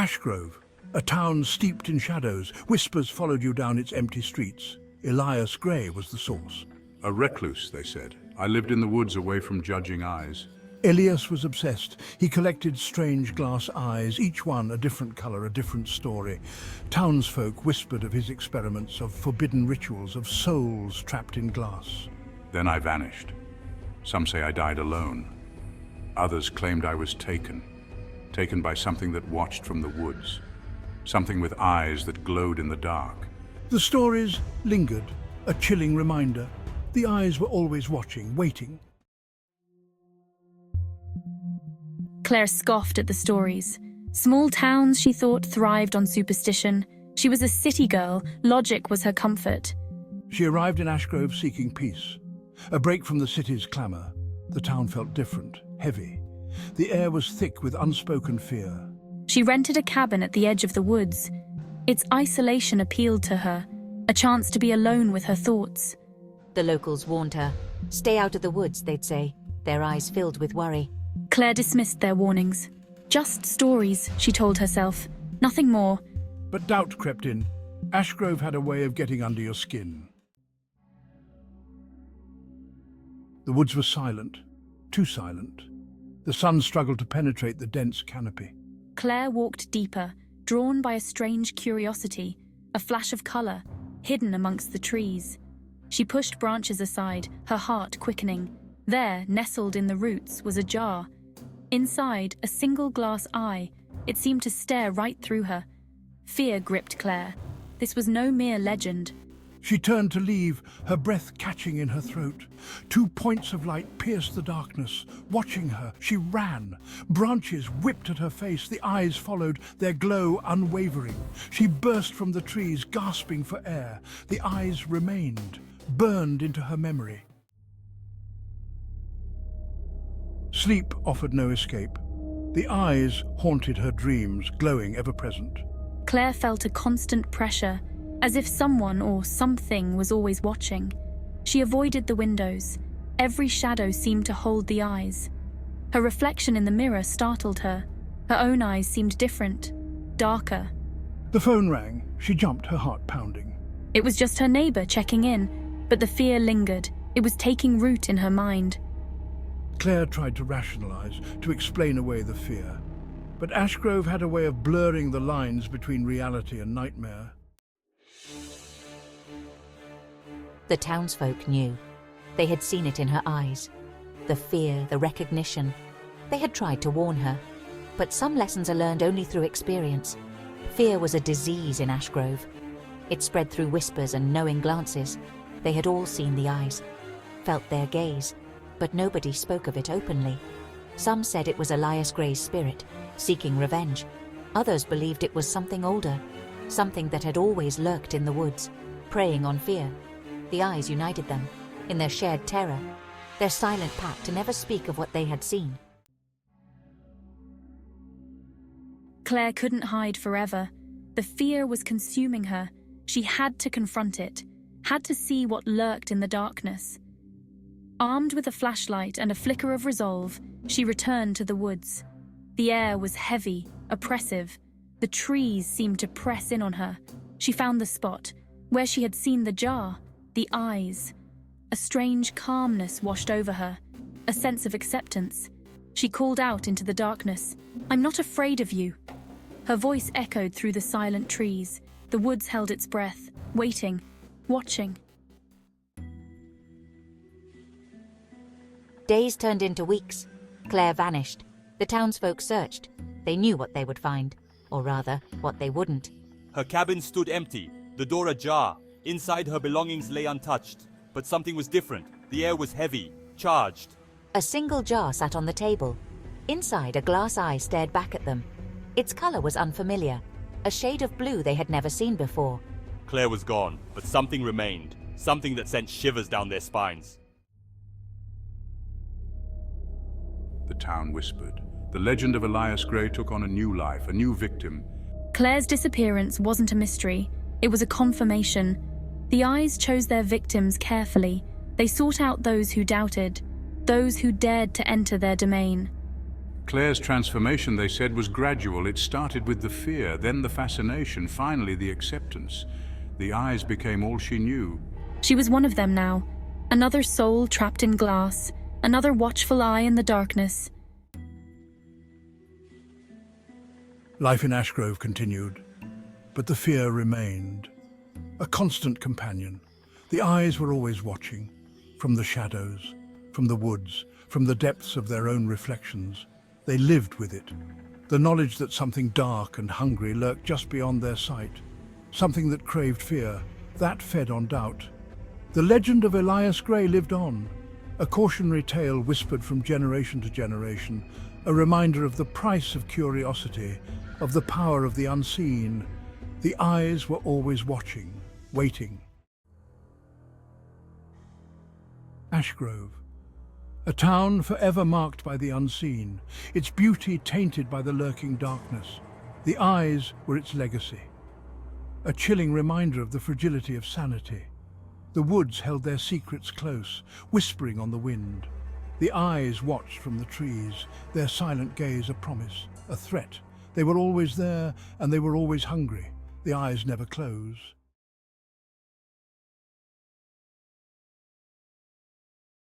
Ashgrove, a town steeped in shadows. Whispers followed you down its empty streets. Elias Grey was the source. A recluse, they said. I lived in the woods away from judging eyes. Elias was obsessed. He collected strange glass eyes, each one a different color, a different story. Townsfolk whispered of his experiments, of forbidden rituals, of souls trapped in glass. Then I vanished. Some say I died alone. Others claimed I was taken by something that watched from the woods. Something with eyes that glowed in the dark. The stories lingered, a chilling reminder. The eyes were always watching, waiting. Claire scoffed at the stories. Small towns, she thought, thrived on superstition. She was a city girl. Logic was her comfort. She arrived in Ashgrove seeking peace. A break from the city's clamour. The town felt different, heavy. The air was thick with unspoken fear. She rented a cabin at the edge of the woods. Its isolation appealed to her, a chance to be alone with her thoughts. The locals warned her. Stay out of the woods, they'd say, their eyes filled with worry. Claire dismissed their warnings. Just stories, she told herself. Nothing more. But doubt crept in. Ashgrove had a way of getting under your skin. The woods were silent, too silent. The sun struggled to penetrate the dense canopy. Claire walked deeper, drawn by a strange curiosity, a flash of colour, hidden amongst the trees. She pushed branches aside, her heart quickening. There, nestled in the roots, was a jar. Inside, a single glass eye. It seemed to stare right through her. Fear gripped Claire. This was no mere legend. She turned to leave, her breath catching in her throat. 2 points of light pierced the darkness. Watching her, she ran. Branches whipped at her face, the eyes followed, their glow unwavering. She burst from the trees, gasping for air. The eyes remained, burned into her memory. Sleep offered no escape. The eyes haunted her dreams, glowing ever-present. Claire felt a constant pressure, as if someone or something was always watching. She avoided the windows. Every shadow seemed to hold the eyes. Her reflection in the mirror startled her. Her own eyes seemed different, darker. The phone rang. She jumped, her heart pounding. It was just her neighbour checking in, but the fear lingered. It was taking root in her mind. Claire tried to rationalize, to explain away the fear. But Ashgrove had a way of blurring the lines between reality and nightmare. The townsfolk knew. They had seen it in her eyes. The fear, the recognition. They had tried to warn her. But some lessons are learned only through experience. Fear was a disease in Ashgrove. It spread through whispers and knowing glances. They had all seen the eyes, felt their gaze, but nobody spoke of it openly. Some said it was Elias Grey's spirit, seeking revenge. Others believed it was something older, something that had always lurked in the woods, preying on fear. The eyes united them, in their shared terror, their silent pact to never speak of what they had seen. Claire couldn't hide forever. The fear was consuming her. She had to confront it, had to see what lurked in the darkness. Armed with a flashlight and a flicker of resolve, she returned to the woods. The air was heavy, oppressive. The trees seemed to press in on her. She found the spot, where she had seen the jar, the eyes. A strange calmness washed over her, a sense of acceptance. She called out into the darkness, "I'm not afraid of you." Her voice echoed through the silent trees. The woods held its breath, waiting, watching. Days turned into weeks. Claire vanished. The townsfolk searched. They knew what they would find, or rather, what they wouldn't. Her cabin stood empty, the door ajar. Inside, her belongings lay untouched. But something was different. The air was heavy, charged. A single jar sat on the table. Inside, a glass eye stared back at them. Its color was unfamiliar, a shade of blue they had never seen before. Claire was gone, but something remained, something that sent shivers down their spines. The town whispered. The legend of Elias Grey took on a new life, a new victim. Claire's disappearance wasn't a mystery. It was a confirmation. The eyes chose their victims carefully. They sought out those who doubted, those who dared to enter their domain. Claire's transformation, they said, was gradual. It started with the fear, then the fascination, finally the acceptance. The eyes became all she knew. She was one of them now. Another soul trapped in glass, another watchful eye in the darkness. Life in Ashgrove continued, but the fear remained. A constant companion. The eyes were always watching, from the shadows, from the woods, from the depths of their own reflections. They lived with it. The knowledge that something dark and hungry lurked just beyond their sight. Something that craved fear, that fed on doubt. The legend of Elias Grey lived on, a cautionary tale whispered from generation to generation, a reminder of the price of curiosity, of the power of the unseen. The eyes were always watching, waiting. Ashgrove, a town forever marked by the unseen, its beauty tainted by the lurking darkness. The eyes were its legacy, a chilling reminder of the fragility of sanity. The woods held their secrets close, whispering on the wind. The eyes watched from the trees, their silent gaze a promise, a threat. They were always there, and they were always hungry. The eyes never close.